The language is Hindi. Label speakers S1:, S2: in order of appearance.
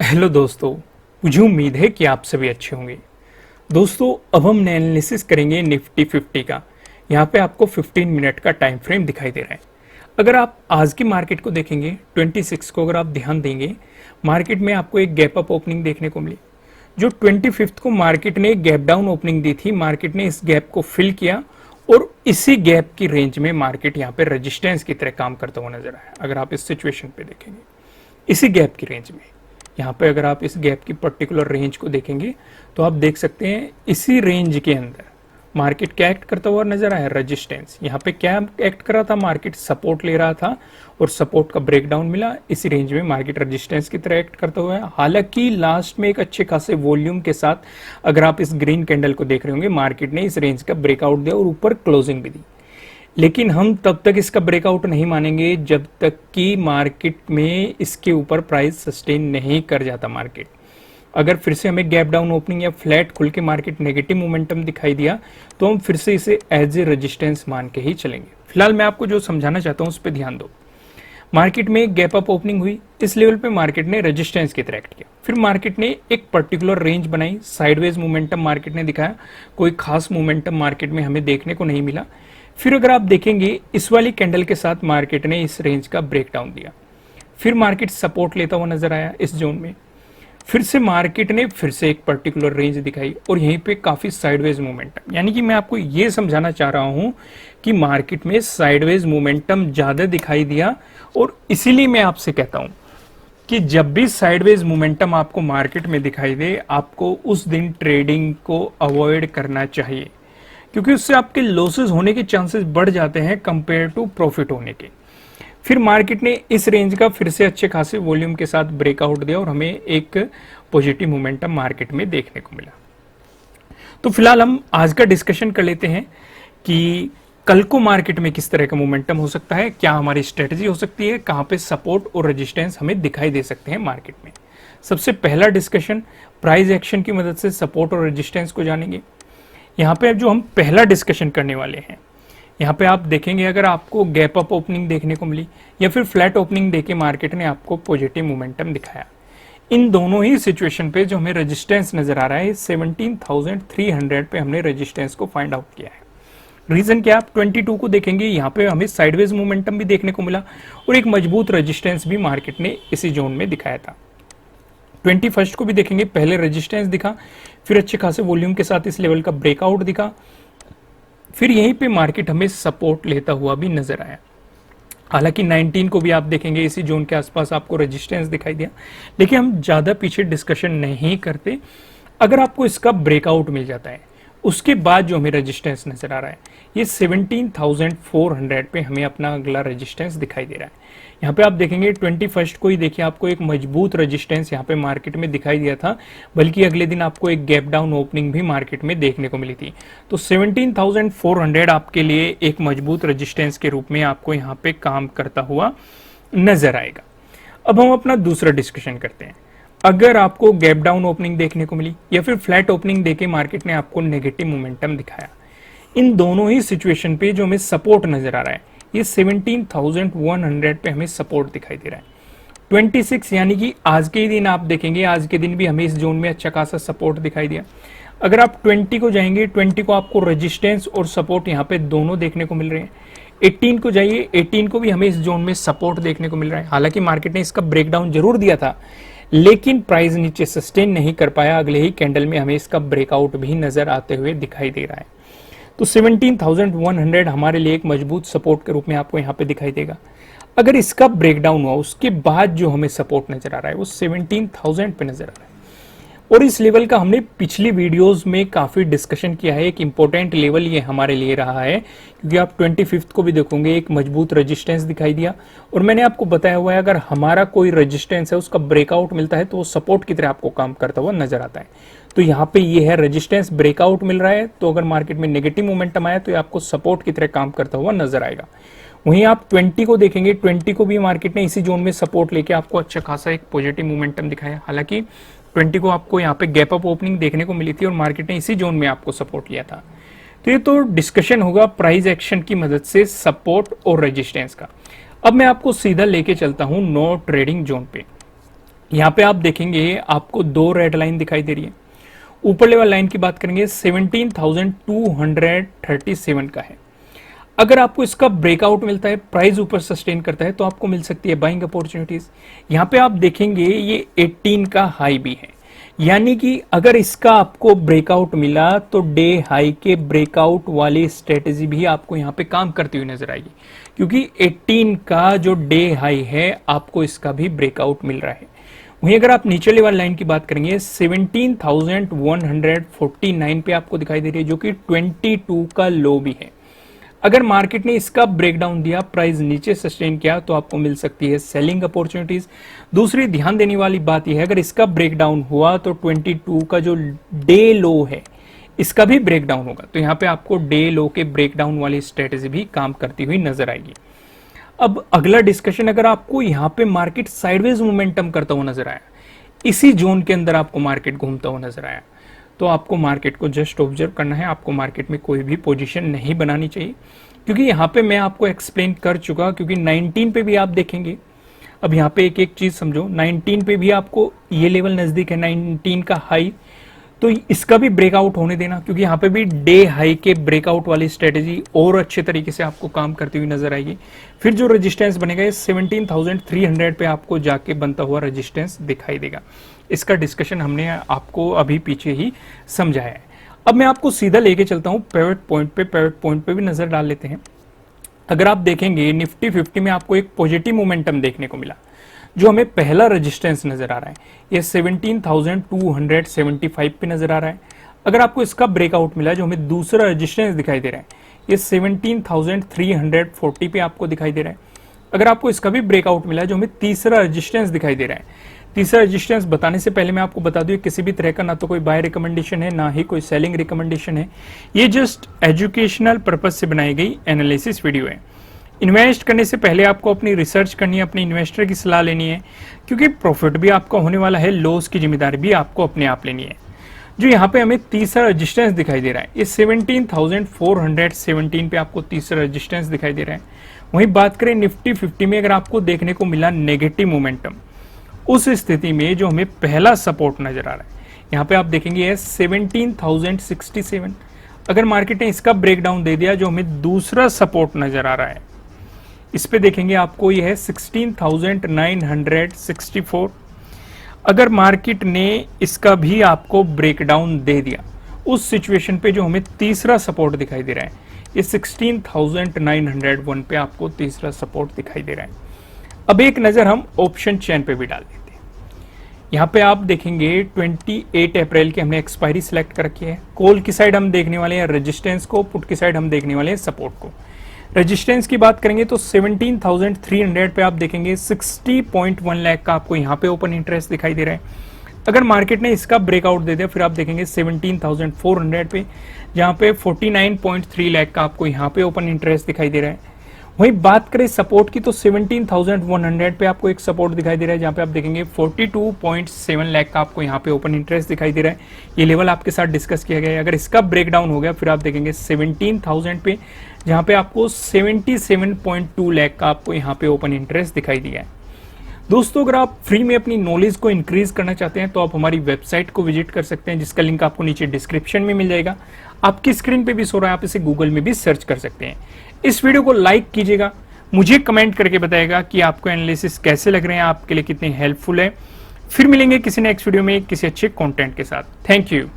S1: हेलो दोस्तों। मुझे उम्मीद है कि आप सभी अच्छे होंगे। दोस्तों, अब हम एनालिसिस करेंगे निफ्टी 50 का। यहाँ पे आपको 15 मिनट का टाइम फ्रेम दिखाई दे रहा है। अगर आप आज की मार्केट को देखेंगे 26 को, अगर आप ध्यान देंगे, मार्केट में आपको एक गैप अप ओपनिंग देखने को मिली। जो 25 को मार्केट ने एक गैप डाउन ओपनिंग दी थी, मार्केट ने इस गैप को फिल किया और इसी गैप की रेंज में मार्केट यहाँ पे रेजिस्टेंस की तरह काम करता हुआ नजर आया। अगर आप इस सिचुएशन पे देखेंगे, इसी गैप की रेंज में, यहाँ पे अगर आप इस गैप की पर्टिकुलर रेंज को देखेंगे तो आप देख सकते हैं इसी रेंज के अंदर मार्केट क्या एक्ट करता हुआ नजर आया, रेजिस्टेंस। यहाँ पे क्या एक्ट कर रहा था, मार्केट सपोर्ट ले रहा था और सपोर्ट का ब्रेकडाउन मिला, इसी रेंज में मार्केट रेजिस्टेंस की तरह एक्ट करता हुआ है। हालांकि लास्ट में एक अच्छे खासे वॉल्यूम के साथ अगर आप इस ग्रीन कैंडल को देख रहे होंगे, मार्केट ने इस रेंज का ब्रेकआउट दिया और ऊपर क्लोजिंग भी दी। लेकिन हम तब तक इसका ब्रेकआउट नहीं मानेंगे जब तक कि मार्केट में इसके ऊपर प्राइस सस्टेन नहीं कर जाता। मार्केट अगर फिर से हमें गैप डाउन ओपनिंग या फ्लैट खुल के मार्केट नेगेटिव मोमेंटम दिखाई दिया तो हम फिर से इसे एज ए रेजिस्टेंस मान के ही चलेंगे। फिलहाल मैं आपको जो समझाना चाहता हूं उस पर ध्यान दो। मार्केट में एक गैप अप ओपनिंग हुई, इस लेवल पे मार्केट ने रेजिस्टेंस की तरह एक्ट किया। फिर मार्केट ने एक पर्टिकुलर रेंज बनाई, साइडवेज मोमेंटम मार्केट ने दिखाया, कोई खास मोमेंटम मार्केट में हमें देखने को नहीं मिला। फिर अगर आप देखेंगे इस वाली कैंडल के साथ मार्केट ने इस रेंज का ब्रेकडाउन दिया, फिर मार्केट सपोर्ट लेता हुआ नजर आया इस जोन में। फिर से मार्केट ने फिर से एक पर्टिकुलर रेंज दिखाई और यहीं पे काफी साइडवेज मोमेंटम, यानी कि मैं आपको ये समझाना चाह रहा हूं कि मार्केट में साइडवेज मोमेंटम ज्यादा दिखाई दिया। और इसीलिए मैं आपसे कहता हूं कि जब भी साइडवेज मोमेंटम आपको मार्केट में दिखाई दे, आपको उस दिन ट्रेडिंग को अवॉइड करना चाहिए, क्योंकि उससे आपके लॉसेस होने के चांसेस बढ़ जाते हैं कंपेयर टू प्रॉफिट होने के। फिर मार्केट ने इस रेंज का फिर से अच्छे खासे वॉल्यूम के साथ ब्रेकआउट दिया और हमें एक पॉजिटिव मोमेंटम मार्केट में देखने को मिला। तो फिलहाल हम आज का डिस्कशन कर लेते हैं कि कल को मार्केट में किस तरह का मोमेंटम हो सकता है, क्या हमारी स्ट्रेटजी हो सकती है, कहां पे सपोर्ट और रेजिस्टेंस हमें दिखाई दे सकते हैं मार्केट में। सबसे पहला डिस्कशन प्राइस एक्शन की मदद से सपोर्ट और रेजिस्टेंस को जानेंगे। यहाँ पे जो हम पहला डिस्कशन करने वाले हैं, यहाँ पे आप देखेंगे अगर आपको गैप अप ओपनिंग देखने को मिली या फिर फ्लैट ओपनिंग देके मार्केट ने आपको पॉजिटिव मोमेंटम दिखाया, इन दोनों ही सिचुएशन पे जो हमें रेजिस्टेंस नजर आ रहा है 17,300 पे हमने रेजिस्टेंस को फाइंड आउट किया है। रीजन क्या, आप 22 को देखेंगे, यहाँ पे हमें साइडवेज मोमेंटम भी देखने को मिला और एक मजबूत रेजिस्टेंस भी मार्केट ने इसी जोन में दिखाया था। 21 को भी देखेंगे, पहले रेजिस्टेंस दिखा, फिर अच्छे खासे वॉल्यूम के साथ इस लेवल का ब्रेकआउट दिखा, फिर यहीं पे मार्केट हमें सपोर्ट लेता हुआ भी नजर आया। हालांकि 19 को भी आप देखेंगे इसी जोन के आसपास आपको रेजिस्टेंस दिखाई दिया, लेकिन हम ज्यादा पीछे डिस्कशन नहीं करते। अगर आपको इसका ब्रेकआउट मिल जाता है, उसके बाद जो हमें रेजिस्टेंस नजर आ रहा है, ये 17,400 पे हमें अपना अगला रेजिस्टेंस दिखाई दे रहा है। यहाँ पे आप देखेंगे 21 को ही देखिए, आपको एक मजबूत रेजिस्टेंस यहाँ पे मार्केट में दिखाई दिया था, बल्कि अगले दिन आपको एक गैप डाउन ओपनिंग भी मार्केट में देखने को मिली थी। तो 17,400 आपके लिए एक मजबूत रेजिस्टेंस के रूप में आपको यहाँ पे काम करता हुआ नजर आएगा। अब हम अपना दूसरा डिस्कशन करते हैं। अगर आपको गैप डाउन ओपनिंग देखने को मिली या फिर फ्लैट ओपनिंग देके मार्केट ने आपको नेगेटिव मोमेंटम दिखाया, इन दोनों ही सिचुएशन पे जो हमें सपोर्ट नजर आ रहा है, ये 17,100 पे हमें सपोर्ट दिखाई दे रहा है। 26 यानी कि आज के ही दिन आप देखेंगे, आज के दिन भी हमें इस जोन में अच्छा खासा सपोर्ट दिखाई दिया। अगर आप 20 को जाएंगे, 20 को आपको रेजिस्टेंस और सपोर्ट यहाँ पे दोनों देखने को मिल रहे हैं। 18 को जाइए, 18 को भी हमें इस जोन में सपोर्ट देखने को मिल रहा है। हालांकि मार्केट ने इसका ब्रेकडाउन जरूर दिया था, लेकिन प्राइस नीचे सस्टेन नहीं कर पाया। अगले ही कैंडल में हमें इसका ब्रेकआउट भी नजर आते हुए दिखाई दे रहा है। तो 17,100 हमारे लिए एक मजबूत सपोर्ट के रूप में आपको यहाँ पे दिखाई देगा। अगर इसका ब्रेकडाउन हुआ, उसके बाद जो हमें सपोर्ट नजर आ रहा है वो 17,000 पे नजर आ रहा है। और इस लेवल का हमने पिछली वीडियोस में काफी डिस्कशन किया है। एक इंपॉर्टेंट लेवल ये हमारे लिए रहा है, क्योंकि आप 25 को भी देखोगे, एक मजबूत रेजिस्टेंस दिखाई दिया और मैंने आपको बताया हुआ है अगर हमारा कोई रेजिस्टेंस है, उसका ब्रेकआउट मिलता है तो वो सपोर्ट की तरह आपको काम करता हुआ नजर आता है। तो यहाँ पे ये है रेजिस्टेंस, ब्रेकआउट मिल रहा है, तो अगर मार्केट में नेगेटिव मोमेंटम आया तो ये आपको सपोर्ट की तरह काम करता हुआ नजर आएगा। वहीं आप 20 को देखेंगे, 20 को भी मार्केट ने इसी जोन में सपोर्ट लेके आपको अच्छा खासा एक पॉजिटिव मोमेंटम दिखाया। हालांकि 20 को आपको यहाँ पे गैप अप ओपनिंग देखने को मिली थी और मार्केट ने इसी जोन में आपको सपोर्ट लिया था। तो ये तो डिस्कशन होगा प्राइस एक्शन की मदद से सपोर्ट और रेजिस्टेंस का। अब मैं आपको सीधा लेके चलता हूं नो ट्रेडिंग जोन पे। यहाँ पे आप देखेंगे आपको दो रेड लाइन दिखाई दे रही है। ऊपर लेवल लाइन की बात करेंगे 17,237 का है। अगर आपको इसका ब्रेकआउट मिलता है, प्राइस ऊपर सस्टेन करता है, तो आपको मिल सकती है बाइंग अपॉर्चुनिटीज। यहाँ पे आप देखेंगे ये 18 का हाई भी है, यानी कि अगर इसका आपको ब्रेकआउट मिला तो डे हाई के ब्रेकआउट वाली स्ट्रेटेजी भी आपको यहाँ पे काम करती हुई नजर आएगी, क्योंकि 18 का जो डे हाई है आपको इसका भी ब्रेकआउट मिल रहा है। वहीं अगर आप नीचे लेवल लाइन की बात करेंगे 17,149 पे आपको दिखाई दे रही है, जो कि 22 का लो भी है। अगर मार्केट ने इसका ब्रेकडाउन दिया, प्राइस नीचे सस्टेन किया, तो आपको मिल सकती है सेलिंग अपॉर्चुनिटीज। दूसरी ध्यान देने वाली बात यह है, अगर इसका ब्रेकडाउन हुआ तो 22 का जो डे लो है इसका भी ब्रेकडाउन होगा, तो यहां पे आपको डे लो के ब्रेकडाउन वाली स्ट्रेटेजी भी काम करती हुई नजर आएगी। अब अगला डिस्कशन, अगर आपको यहाँ पे मार्केट साइडवेज मोमेंटम करता हुआ नजर आया, इसी जोन के अंदर आपको मार्केट घूमता हुआ नजर आया, तो आपको मार्केट को जस्ट ऑब्जर्व करना है। आपको मार्केट में कोई भी पोजीशन नहीं बनानी चाहिए, क्योंकि यहाँ पे मैं आपको एक्सप्लेन कर चुका, क्योंकि 19 पे भी आप देखेंगे। अब यहाँ पे एक एक चीज समझो, 19 पे भी आपको ये लेवल नजदीक है 19 का हाई, तो इसका भी ब्रेकआउट होने देना, क्योंकि यहाँ पे भी डे हाई के ब्रेकआउट वाली स्ट्रेटेजी और अच्छे तरीके से आपको काम करती हुई नजर आएगी। फिर जो रेजिस्टेंस बनेगा ये 17,300 पे आपको जाके बनता हुआ रेजिस्टेंस दिखाई देगा। इसका डिस्कशन हमने आपको अभी पीछे ही समझाया है। अब मैं आपको सीधा लेके चलता हूँ पिवट पॉइंट पे भी नजर डाल लेते हैं। अगर आप देखेंगे निफ्टी 50 में आपको एक पॉजिटिव मोमेंटम देखने को मिला, जो हमें पहला रेजिस्टेंस नजर आ रहा है ये 17,275 पे नजर आ रहा है। अगर आपको इसका ब्रेकआउट मिला, जो हमें दूसरा रेजिस्टेंस दिखाई दे रहा है ये 17,340 पे आपको दिखाई दे रहा है। अगर आपको इसका भी ब्रेकआउट मिला, जो हमें तीसरा रेजिस्टेंस दिखाई दे रहा है। तीसरा रेजिस्टेंस बताने से पहले मैं आपको बता दूं, किसी भी तरह का ना तो कोई बाय रिकमेंडेशन है, ना ही कोई सेलिंग रिकमेंडेशन है। ये जस्ट एजुकेशनल पर्पज से बनाई गई एनालिसिस वीडियो है। इन्वेस्ट करने से पहले आपको अपनी रिसर्च करनी है, अपने इन्वेस्टर की सलाह लेनी है, क्योंकि प्रॉफिट भी आपका होने वाला है, लॉस की जिम्मेदारी भी आपको अपने आप लेनी है। जो यहाँ पे हमें तीसरा रेजिस्टेंस दिखाई दे रहा है ये 17,417 पे आपको तीसरा रेजिस्टेंस दिखाई दे रहा है। वहीं बात करें निफ्टी 50 में, अगर आपको देखने को मिला नेगेटिव मोमेंटम, उस स्थिति में जो हमें पहला सपोर्ट नजर आ रहा है यहाँ पे आप देखेंगे 17,067। अगर मार्केट ने इसका ब्रेकडाउन दे दिया, जो हमें दूसरा सपोर्ट नजर आ रहा है, इस पे देखेंगे आपको यह है 16,964। अगर मार्केट ने इसका भी आपको ब्रेकडाउन दे दिया, उस सिचुएशन पे जो हमें तीसरा सपोर्ट दिखाई दे रहा है ये 16,901 पे आपको तीसरा सपोर्ट दिखाई दे रहा है। अब एक नजर हम ऑप्शन चेन पे भी डाल देते हैं। यहाँ पे आप देखेंगे 28 अप्रैल की हमने एक्सपायरी सिलेक्ट कर रखी है। कॉल की साइड हम देखने वाले हैं रेजिस्टेंस को, पुट की साइड हम देखने वाले हैं सपोर्ट को। रेजिस्टेंस की बात करेंगे तो 17,300 पे आप देखेंगे 60.1 लाख का आपको यहाँ पे ओपन इंटरेस्ट दिखाई दे रहा है। अगर मार्केट ने इसका ब्रेकआउट दे दिया, फिर आप देखेंगे 17,400 पे, जहाँ पे 49.3 लाख का आपको यहाँ पे ओपन इंटरेस्ट दिखाई दे रहा है। वहीं बात करें सपोर्ट की तो 17,100 पे आपको एक सपोर्ट दिखाई दे रहा है, जहां पे आप देखेंगे 42.7 लाख का आपको यहां पे ओपन इंटरेस्ट दिखाई दे रहा है। ये लेवल आपके साथ डिस्कस किया गया है। अगर इसका ब्रेकडाउन हो गया, फिर आप देखेंगे 17,000 पे, जहां पे आपको 77.2 लाख का आपको यहां पे ओपन इंटरेस्ट दिखाई दिया है। दोस्तों, अगर आप फ्री में अपनी नॉलेज को इंक्रीज करना चाहते हैं तो आप हमारी वेबसाइट को विजिट कर सकते हैं, जिसका लिंक आपको नीचे डिस्क्रिप्शन में मिल जाएगा। आपकी स्क्रीन पे भी शो रहा है, आप इसे गूगल में भी सर्च कर सकते हैं। इस वीडियो को लाइक कीजिएगा, मुझे कमेंट करके बताइएगा कि आपको एनालिसिस कैसे लग रहे हैं, आपके लिए कितने हेल्पफुल है। फिर मिलेंगे किसी नेक्स्ट वीडियो में किसी अच्छे कंटेंट के साथ। Thank you.